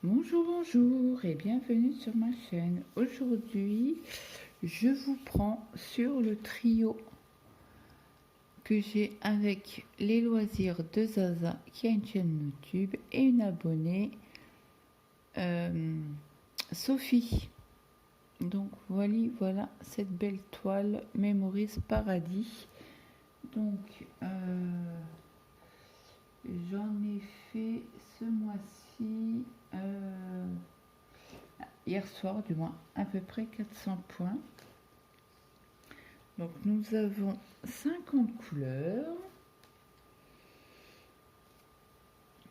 Bonjour, bonjour et bienvenue sur ma chaîne. Aujourd'hui, je vous prends sur le trio que j'ai avec les loisirs de Zaza qui a une chaîne YouTube et une abonnée, Sophie. Donc voilà cette belle toile Mémorise Paradis. Donc j'en ai fait ce mois-ci, hier soir du moins, à peu près 400 points. Donc nous avons 50 couleurs.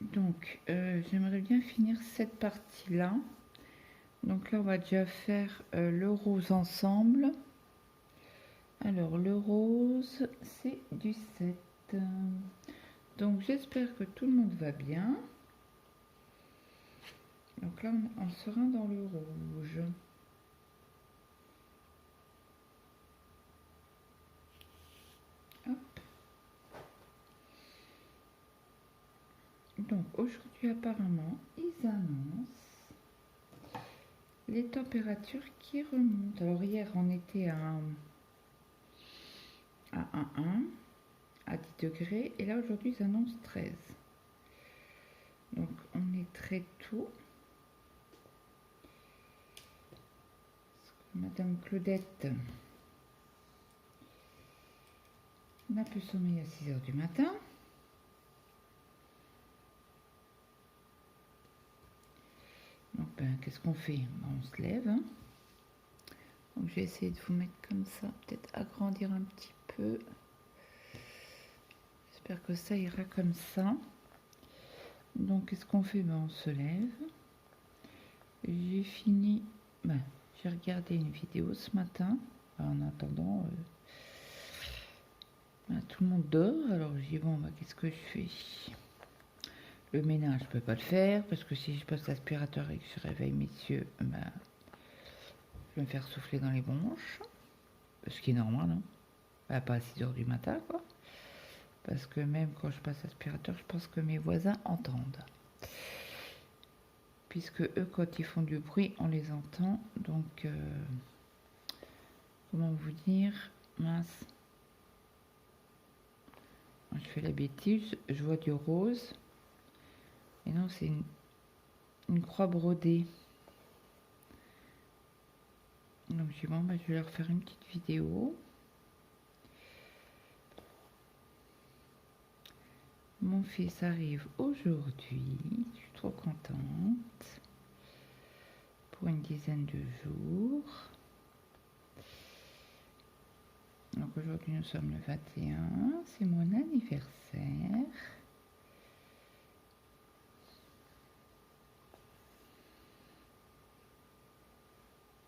Donc j'aimerais bien finir cette partie-là. Donc là on va déjà faire le rose ensemble. Alors le rose c'est du 7. Donc j'espère que tout le monde va bien. Donc là on sera dans le rouge. Hop. Donc aujourd'hui apparemment ils annoncent les températures qui remontent. Alors hier on était à 1 à 10 degrés et là aujourd'hui ils annoncent 13. Donc on est très tôt. Madame Claudette n'a plus sommeil à 6 heures du matin. Donc qu'est-ce qu'on fait? On se lève. Hein. Donc j'ai essayé de vous mettre comme ça, peut-être agrandir un petit peu. J'espère que ça ira comme ça. Donc qu'est-ce qu'on fait? On se lève. J'ai fini. J'ai regardé une vidéo ce matin. En attendant, tout le monde dort. Alors je dis bon, qu'est-ce que je fais? Le ménage, je peux pas le faire parce que si je passe l'aspirateur et que je réveille messieurs, je vais me faire souffler dans les bronches. Ce qui est normal, hein. Pas à 6 heures du matin, quoi. Parce que même quand je passe l'aspirateur, je pense que mes voisins entendent. Puisque eux, quand ils font du bruit, on les entend. Donc, comment vous dire? Mince. Je fais la bêtise, je vois du rose. Et non, c'est une croix brodée. Donc, je dis, bon, je vais leur faire une petite vidéo. Mon fils arrive aujourd'hui, je suis trop contente, pour une dizaine de jours. Donc aujourd'hui nous sommes le 21, c'est mon anniversaire.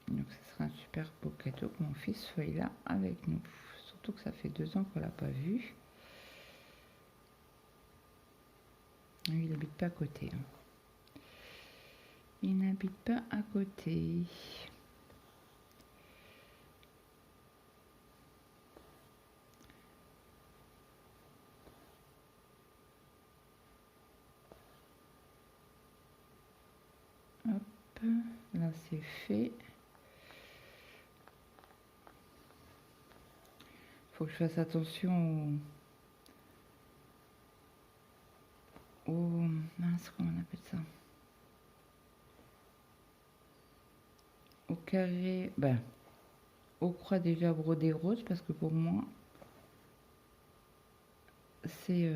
Donc ce sera un super beau cadeau que mon fils soit là avec nous. Surtout que ça fait 2 ans qu'on l'a pas vu. Il n'habite pas à côté. Il n'habite pas à côté. Hop, là c'est fait. Faut que je fasse attention mince, comment on appelle ça? Au carré, aux croix déjà brodées rose, parce que pour moi, c'est,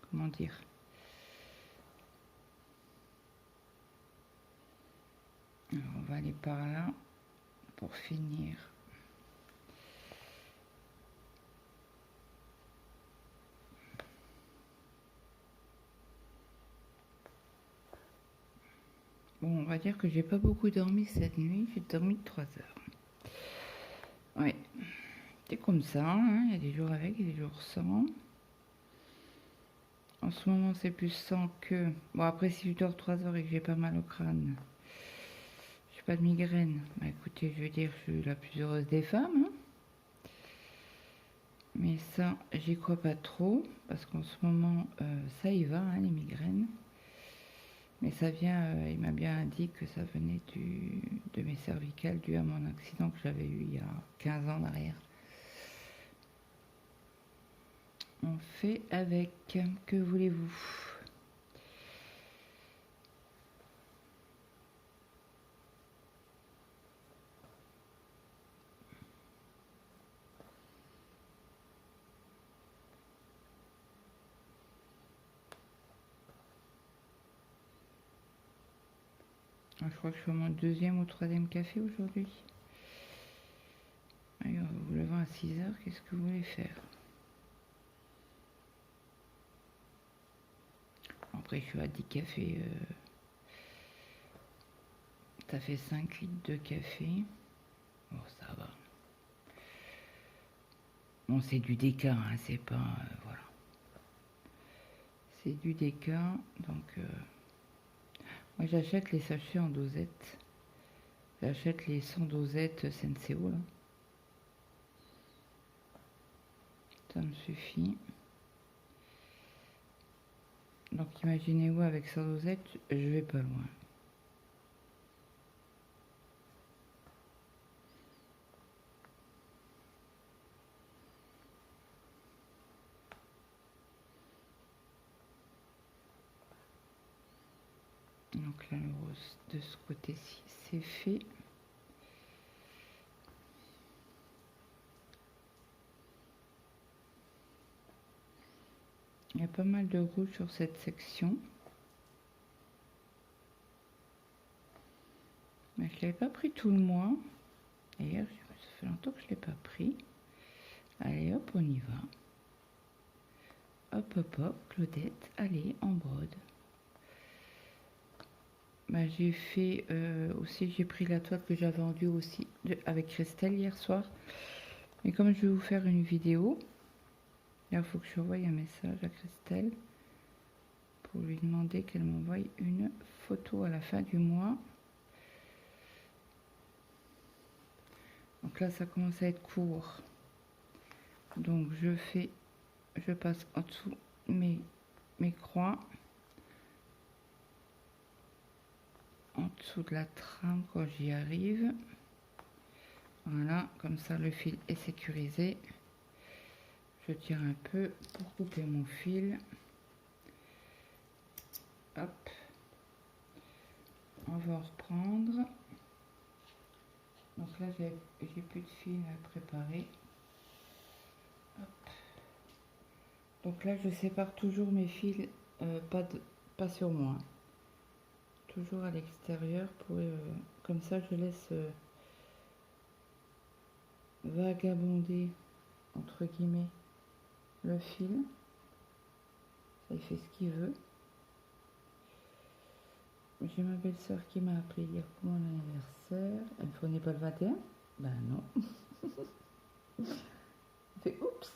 comment dire? Alors, on va aller par là pour finir. Bon, on va dire que j'ai pas beaucoup dormi cette nuit. J'ai dormi 3 heures. Oui, c'est comme ça. Hein. Il y a des jours avec et des jours sans. En ce moment, c'est plus sans que... Bon, après, si je dors 3 heures et que j'ai pas mal au crâne, j'ai pas de migraine. Écoutez, je veux dire, je suis la plus heureuse des femmes. Hein. Mais ça, j'y crois pas trop. Parce qu'en ce moment, ça y va, hein, les migraines. Mais ça vient, il m'a bien dit que ça venait de mes cervicales dû à mon accident que j'avais eu il y a 15 ans en arrière. On fait avec, que voulez-vous? Je crois que je suis à mon deuxième ou troisième café aujourd'hui. Allez, en vous levant à 6 heures, qu'est-ce que vous voulez faire? Après, je suis à 10 cafés. Ça fait 5 litres de café. Bon, ça va. Bon, c'est du déca, hein, c'est pas... voilà. C'est du déca, donc... moi, j'achète les sachets en dosette. J'achète les 100 dosettes Senseo, là. Ça me suffit. Donc, imaginez-vous, avec 100 dosettes, je vais pas loin. Donc là, le rose de ce côté-ci, c'est fait. Il y a pas mal de rouge sur cette section. Mais je ne l'avais pas pris tout le mois. D'ailleurs, ça fait longtemps que je ne l'ai pas pris. Allez, hop, on y va. Hop, hop, hop, Claudette, allez, en brode. Bah, j'ai fait aussi, j'ai pris la toile que j'avais vendue aussi avec Christelle hier soir. Mais comme je vais vous faire une vidéo, là, il faut que je envoie un message à Christelle pour lui demander qu'elle m'envoie une photo à la fin du mois. Donc là, ça commence à être court. Donc je passe en dessous mes croix. En dessous de la trame quand j'y arrive. Voilà, comme ça le fil est sécurisé. Je tire un peu pour couper mon fil. Hop. On va reprendre. Donc là, j'ai plus de fil à préparer. Hop. Donc là, je sépare toujours mes fils, pas sur moi. Toujours à l'extérieur, pour comme ça, je laisse vagabonder, entre guillemets, le fil. Ça, il fait ce qu'il veut. J'ai ma belle-sœur qui m'a appelé hier pour mon anniversaire. Elle me fournit pas le 21? Ben non. Elle fait oups.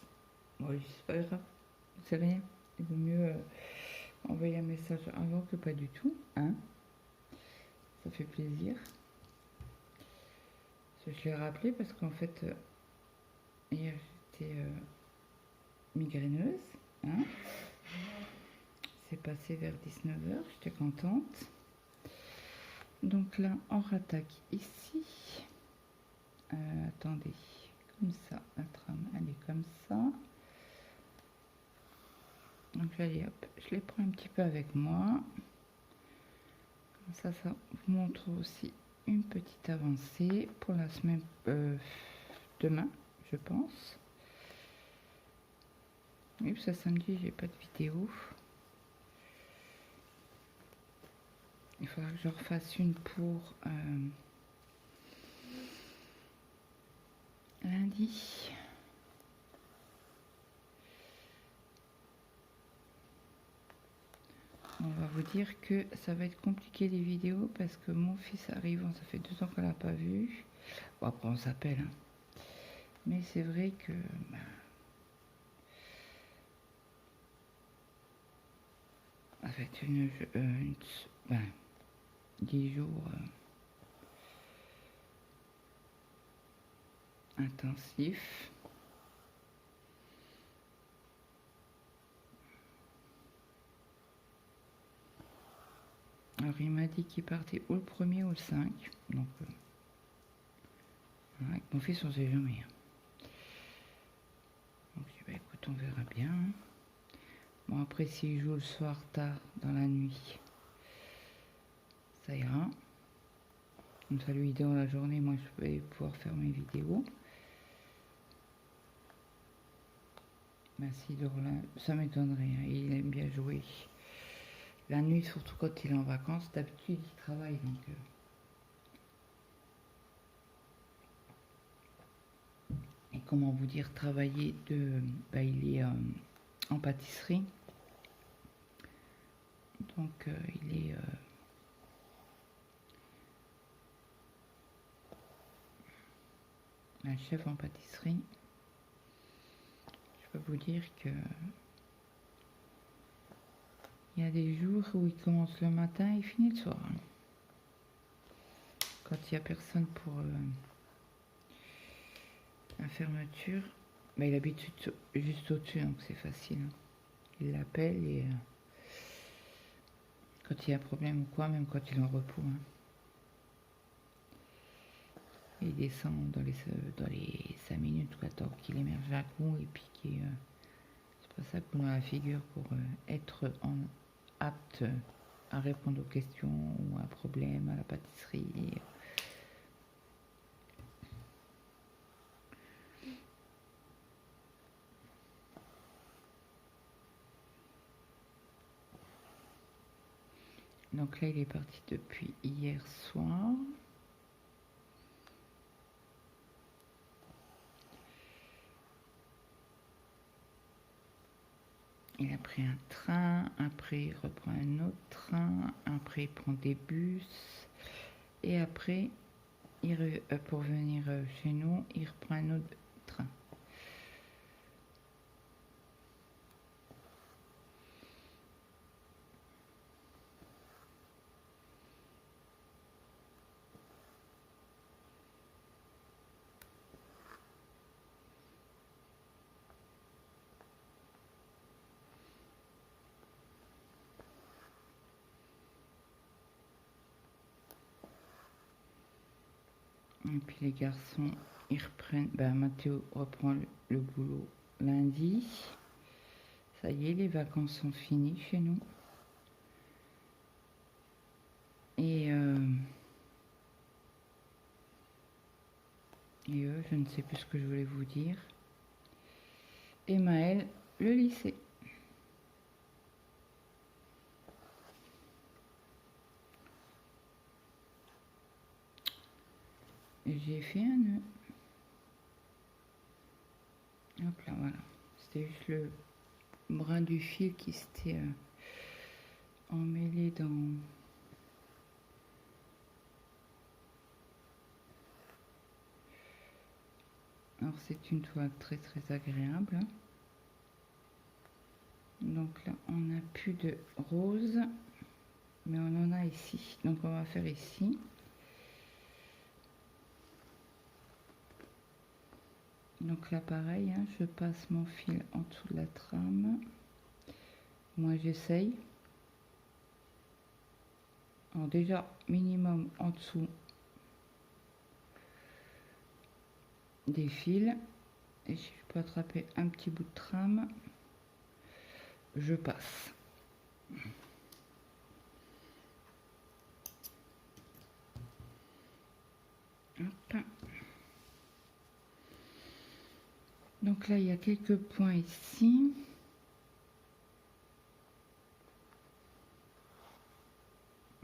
Bon, c'est pas grave. C'est rien. Il vaut mieux envoyer un message avant que pas du tout. Hein? Ça fait plaisir. Je l'ai rappelé parce qu'en fait, hier j'étais migraineuse. Hein? C'est passé vers 19 h. J'étais contente. Donc là, on rattaque ici. Attendez, comme ça, la trame, elle est comme ça. Donc allez, hop, je les prends un petit peu avec moi. Comme ça vous montre aussi une petite avancée pour la semaine demain, je pense. Oui, parce que samedi, j'ai pas de vidéo. Il faudra que je refasse une pour lundi. On va vous dire que ça va être compliqué les vidéos parce que mon fils arrive, ça fait 2 ans qu'on l'a pas vu. Bon, après on s'appelle, hein. Mais c'est vrai que ça va être 10 jours intensifs. Alors il m'a dit qu'il partait ou le 1er ou le 5. Donc avec mon fils on sait jamais. Donc bah, écoute, on verra bien. Bon après s'il joue le soir tard dans la nuit, ça ira. Comme ça lui dans la journée, moi je vais pouvoir faire mes vidéos. Ben, s'il dort là, ça m'étonnerait, hein. Il aime bien jouer la nuit, surtout quand il est en vacances. D'habitude il travaille donc et comment vous dire, travailler de ben, il est en pâtisserie, donc il est un chef en pâtisserie. Je peux vous dire que il y a des jours où il commence le matin et il finit le soir, hein. Quand il n'y a personne pour la fermeture, ben, il habite juste au-dessus, donc c'est facile, hein. Il l'appelle et quand il y a un problème ou quoi, même quand il est en repos, hein. Il descend dans les 5 minutes, quoi, tant qu'il émerge à coup et puis qu'il c'est pas ça qu'on a la figure pour être apte à répondre aux questions ou à un problème à la pâtisserie. Donc là il est parti depuis hier soir. Il a pris un train, après il reprend un autre train, après il prend des bus, et après, pour venir chez nous, il reprend un autre train. Et puis les garçons, ils reprennent. Ben, Mathéo reprend le boulot lundi. Ça y est, les vacances sont finies chez nous. Et eux, je ne sais plus ce que je voulais vous dire. Et Maël, le lycée. J'ai fait un nœud. Hop là, voilà. C'était juste le brin du fil qui s'était emmêlé dans... Alors c'est une toile très très agréable. Donc là on n'a plus de rose, mais on en a ici. Donc on va faire ici. Donc là pareil, hein, je passe mon fil en dessous de la trame. Moi j'essaye. Alors déjà minimum en dessous des fils. Et si je peux attraper un petit bout de trame, je passe. Hop. Donc là il y a quelques points ici.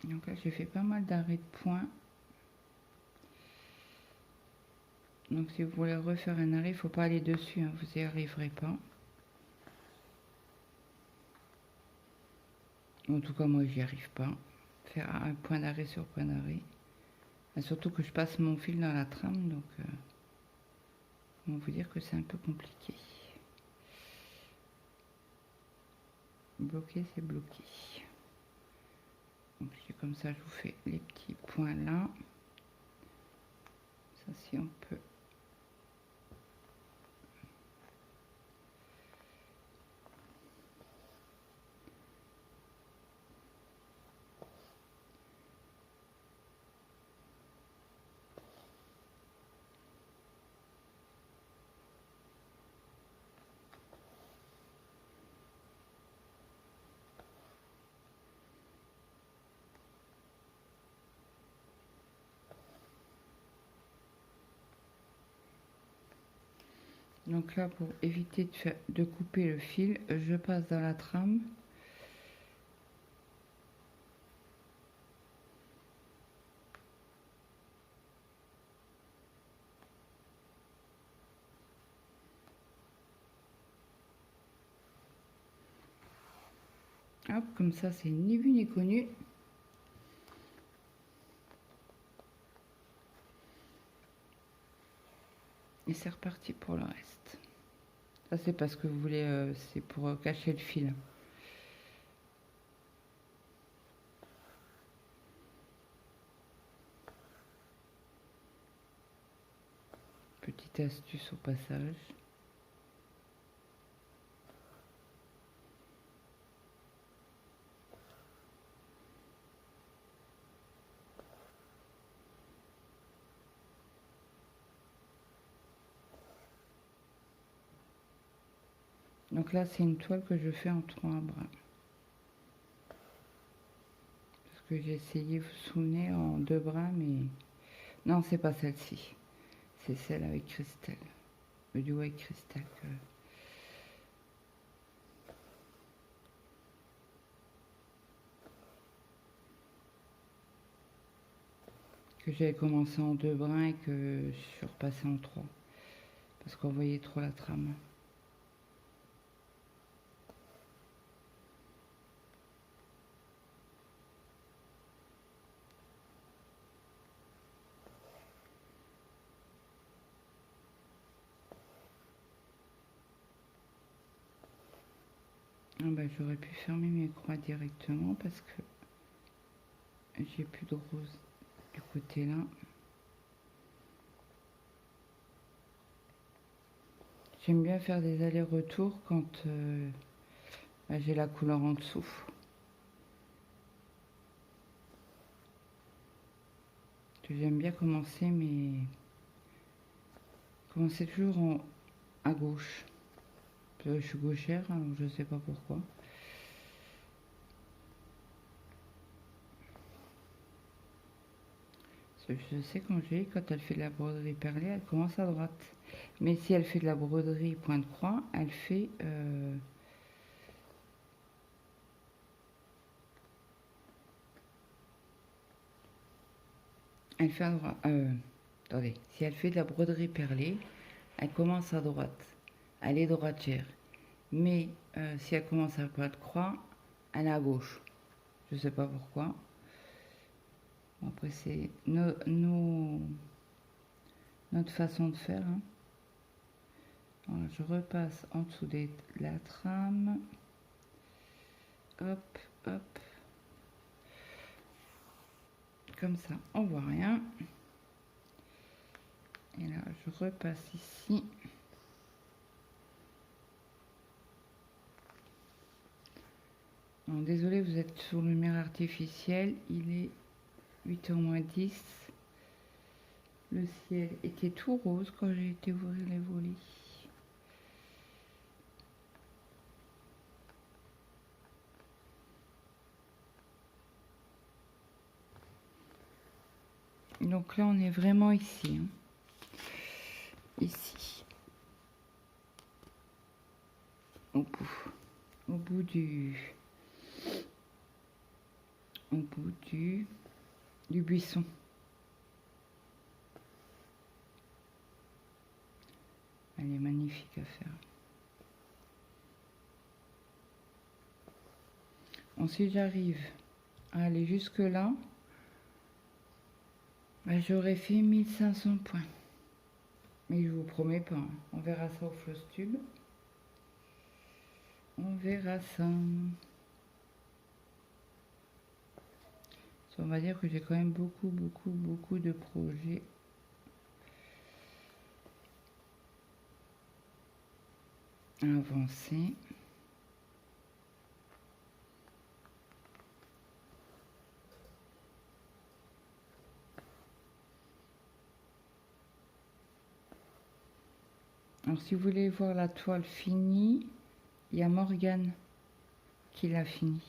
Donc là j'ai fait pas mal d'arrêts de points. Donc si vous voulez refaire un arrêt, il ne faut pas aller dessus, hein, vous n'y arriverez pas. En tout cas moi j'y arrive pas. Faire un point d'arrêt sur point d'arrêt. Surtout que je passe mon fil dans la trame, donc on va vous dire que c'est un peu compliqué. Bloqué, c'est bloqué. Donc comme ça je vous fais les petits points là. Ça si on peut. Donc là, pour éviter de couper le fil, je passe dans la trame. Hop, comme ça, c'est ni vu ni connu. Et c'est reparti pour le reste. Ça, c'est parce que vous voulez, c'est pour cacher le fil. Petite astuce au passage. Donc là, c'est une toile que je fais en 3 bras. Parce que j'ai essayé, vous vous souvenez, en 2 bras, mais... Non, c'est pas celle-ci. C'est celle avec cristal. Le duo avec cristal. Que j'avais commencé en 2 brins et que je suis repassée en 3. Parce qu'on voyait trop la trame. Ah bah, j'aurais pu fermer mes croix directement parce que j'ai plus de rose du côté là. J'aime bien faire des allers-retours quand bah, j'ai la couleur en dessous. J'aime bien commencer, mais commencer toujours à gauche. Je suis gauchère, alors je sais pas pourquoi. Je sais quand elle fait de la broderie perlée, elle commence à droite. Mais si elle fait de la broderie point de croix, elle fait à droite. Attendez, si elle fait de la broderie perlée, elle commence à droite. Elle est droitière. Mais si elle commence à point de croix, elle est à gauche. Je sais pas pourquoi. Bon, après, c'est notre façon de faire. Hein. Alors, je repasse en dessous de la trame. Hop, hop. Comme ça, on voit rien. Et là, je repasse ici. Non, désolé, vous êtes sur lumière artificielle. Il est 8h moins 10. Le ciel était tout rose quand j'ai été ouvrir les volets. Donc là, on est vraiment ici. Hein. Ici. Au bout du buisson. Elle est magnifique à faire. Bon, si j'arrive à aller jusque là, bah, j'aurais fait 1500 points. Mais je vous promets pas. Hein. On verra ça au floss tube. On verra ça. On va dire que j'ai quand même beaucoup de projets à avancer. Alors si vous voulez voir la toile finie, il y a Morgane qui l'a fini.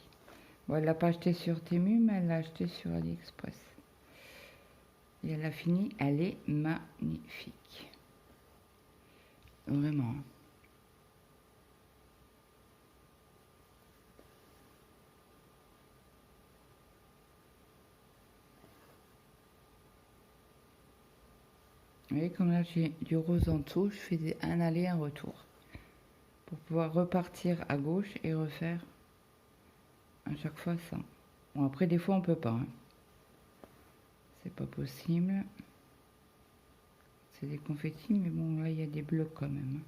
Bon, elle l'a pas acheté sur Temu, mais elle l'a acheté sur AliExpress. Et elle a fini, elle est magnifique. Vraiment. Vous voyez, comme là j'ai du rose en dessous, je fais un aller, un retour. Pour pouvoir repartir à gauche et refaire à chaque fois ça. Bon, après, des fois, on peut pas. Hein. C'est pas possible. C'est des confettis, mais bon, là, il y a des blocs quand même.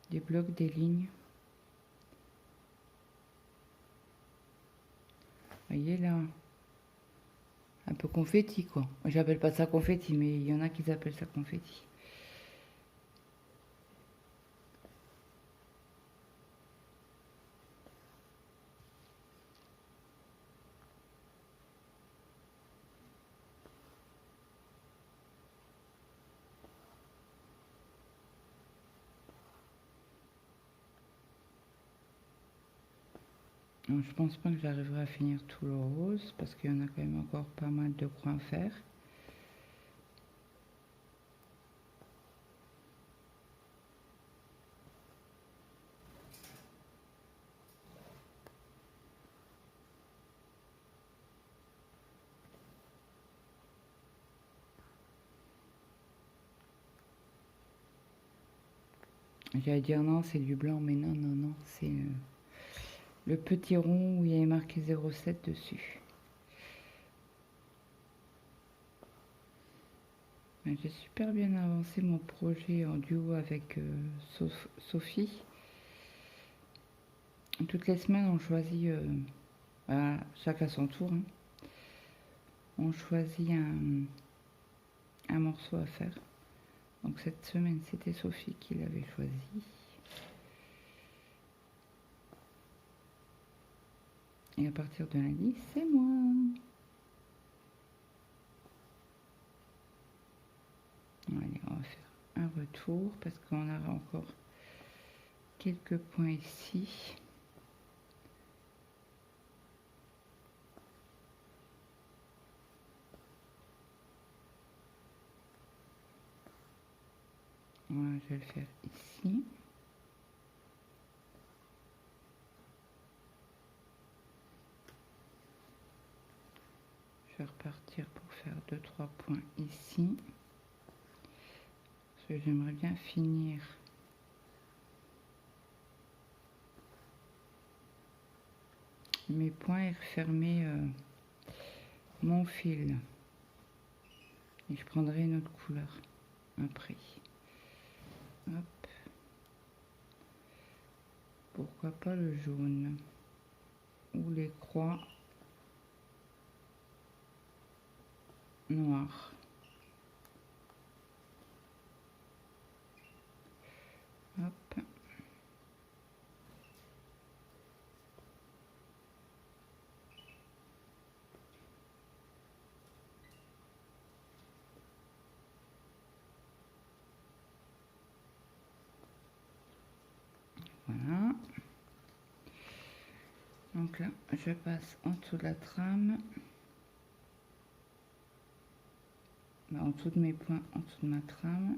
Des blocs, des lignes. Vous voyez, là, un peu confetti, quoi. J'appelle pas ça confetti, mais il y en a qui appellent ça confetti. Donc, je pense pas que j'arriverai à finir tout le rose, parce qu'il y en a quand même encore pas mal de coins à faire. J'allais dire non, c'est du blanc, mais non, non, non, c'est le petit rond où il y avait marqué 07 dessus. J'ai super bien avancé mon projet en duo avec Sophie. Toutes les semaines, on choisit, voilà, chacun son tour, hein. On choisit un morceau à faire. Donc cette semaine, c'était Sophie qui l'avait choisi. Et à partir de lundi, c'est moi. Allez, on va faire un retour parce qu'on a encore quelques points ici. Voilà, je vais le faire ici. Je vais repartir pour faire 2-3 points ici. Parce que j'aimerais bien finir mes points et refermer mon fil. Et je prendrai une autre couleur après. Hop. Pourquoi pas le jaune ou les croix noires. Hop. Voilà. Donc là, je passe en dessous de la trame. En dessous de mes points, en dessous de ma trame.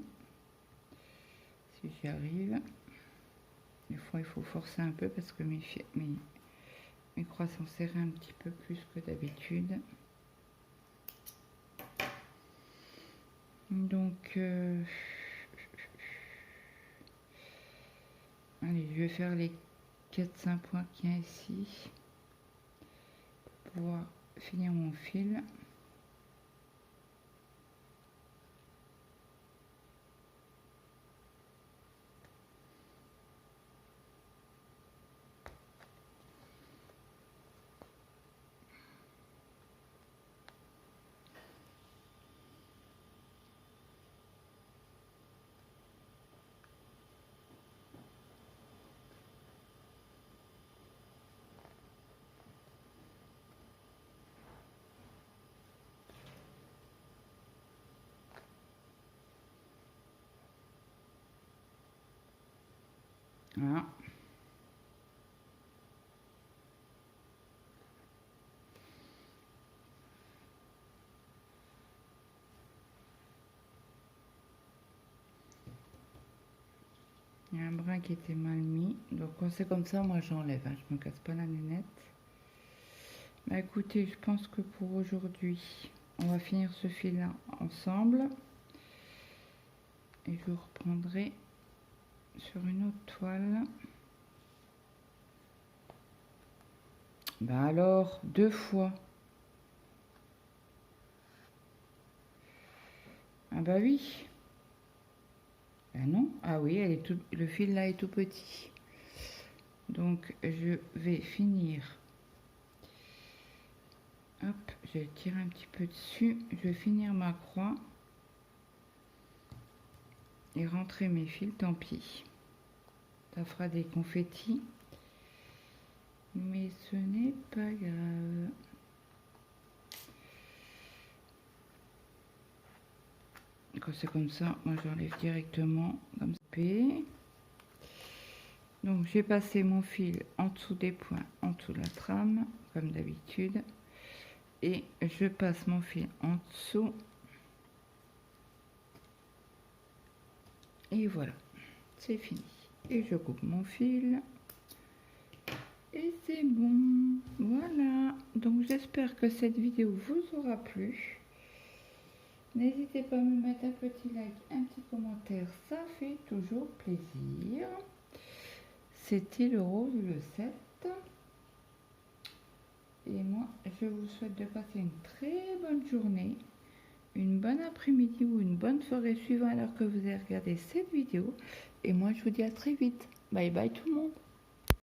Si j'y arrive. Des fois, il faut forcer un peu parce que mes croix sont serrées un petit peu plus que d'habitude. Donc, allez, je vais faire les 4-5 points qu'il y a ici pour pouvoir finir mon fil. Voilà. Il y a un brin qui était mal mis. Donc quand c'est comme ça, moi j'enlève. Hein. Je me casse pas la nénette. Bah écoutez, je pense que pour aujourd'hui, on va finir ce fil-là ensemble. Et je vous reprendrai sur une autre toile. Bah alors, 2 fois. Ah bah oui. Ah non. Ah oui, elle est tout, le fil là est tout petit. Donc je vais finir. Hop, je vais tirer un petit peu dessus. Je vais finir ma croix. Et rentrer mes fils, tant pis. Ça fera des confettis. Mais ce n'est pas grave. Quand c'est comme ça, moi j'enlève directement comme ça. Donc j'ai passé mon fil en dessous des points, en dessous de la trame, comme d'habitude. Et je passe mon fil en dessous. Et voilà, c'est fini. Et je coupe mon fil. Et c'est bon. Voilà. Donc j'espère que cette vidéo vous aura plu. N'hésitez pas à me mettre un petit like, un petit commentaire. Ça fait toujours plaisir. C'était le rose le 7. Et moi, je vous souhaite de passer une très bonne journée, une bonne après-midi ou une bonne soirée suivant l'heure que vous avez regardé cette vidéo. Et moi, je vous dis à très vite. Bye bye tout le monde.